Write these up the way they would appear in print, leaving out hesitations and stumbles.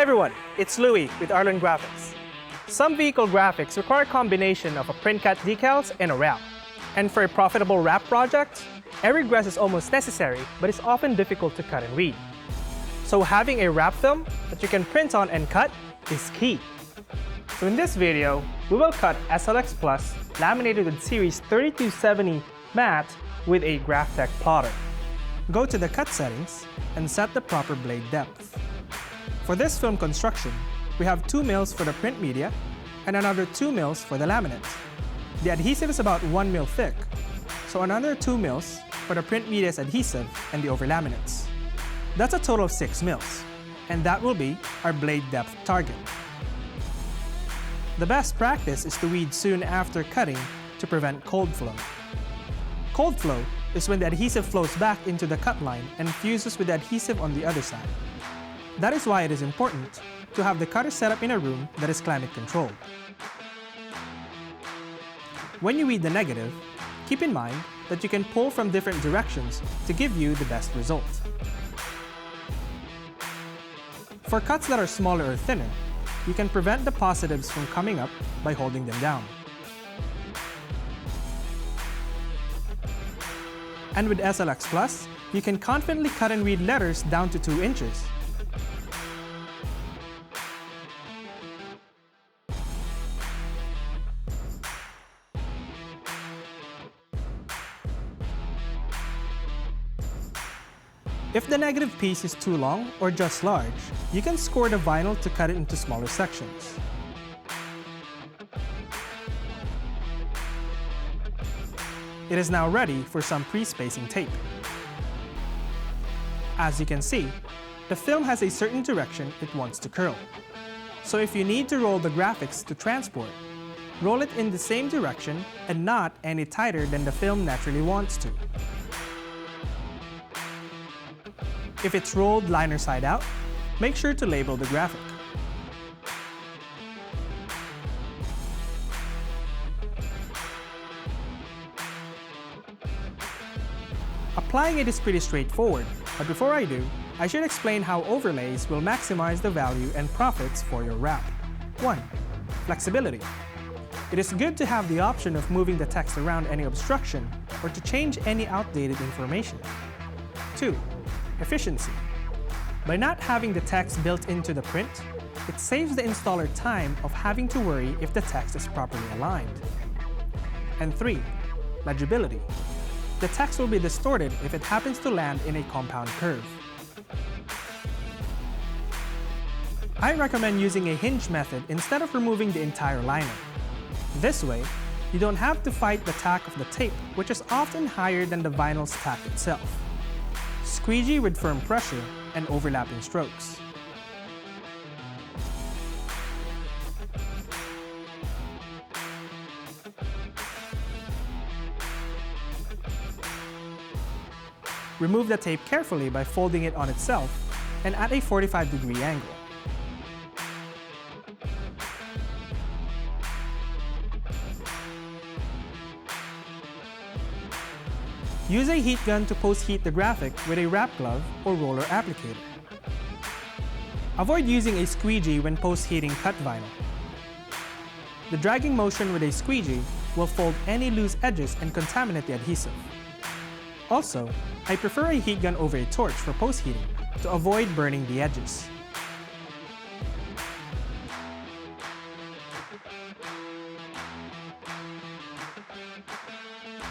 Hi everyone, it's Louie with Arlon Graphics. Some vehicle graphics require a combination of a print cut decals and a wrap. And for a profitable wrap project, every regress is almost necessary, but it's often difficult to cut and read. So having a wrap film that you can print on and cut is key. So in this video, we will cut SLX Plus laminated with Series 3270 matte with a GraphTech plotter. Go to the cut settings and set the proper blade depth. For this film construction, we have 2 mils for the print media and another 2 mils for the laminate. The adhesive is about 1 mil thick, so another 2 mils for the print media's adhesive and the overlaminates. That's a total of 6 mils, and that will be our blade depth target. The best practice is to weed soon after cutting to prevent cold flow. Cold flow is when the adhesive flows back into the cut line and fuses with the adhesive on the other side. That is why it is important to have the cutter set up in a room that is climate controlled. When you read the negative, keep in mind that you can pull from different directions to give you the best result. For cuts that are smaller or thinner, you can prevent the positives from coming up by holding them down. And with SLX Plus, you can confidently cut and read letters down to 2 inches. If the negative piece is too long or just large, you can score the vinyl to cut it into smaller sections. It is now ready for some pre-spacing tape. As you can see, the film has a certain direction it wants to curl. So if you need to roll the graphics to transport, roll it in the same direction and not any tighter than the film naturally wants to. If it's rolled liner side out, make sure to label the graphic. Applying it is pretty straightforward, but before I do, I should explain how overlays will maximize the value and profits for your wrap. 1. Flexibility. It is good to have the option of moving the text around any obstruction or to change any outdated information. 2. Efficiency. By not having the text built into the print, it saves the installer time of having to worry if the text is properly aligned. And 3. Legibility. The text will be distorted if it happens to land in a compound curve. I recommend using a hinge method instead of removing the entire liner. This way, you don't have to fight the tack of the tape, which is often higher than the vinyl's tack itself. Squeegee with firm pressure and overlapping strokes. Remove the tape carefully by folding it on itself and at a 45-degree angle. Use a heat gun to post-heat the graphic with a wrap glove or roller applicator. Avoid using a squeegee when post-heating cut vinyl. The dragging motion with a squeegee will fold any loose edges and contaminate the adhesive. Also, I prefer a heat gun over a torch for post-heating to avoid burning the edges.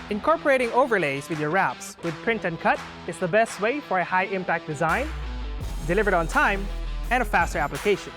Incorporating overlays with your wraps with print and cut is the best way for a high-impact design, delivered on time, and a faster application.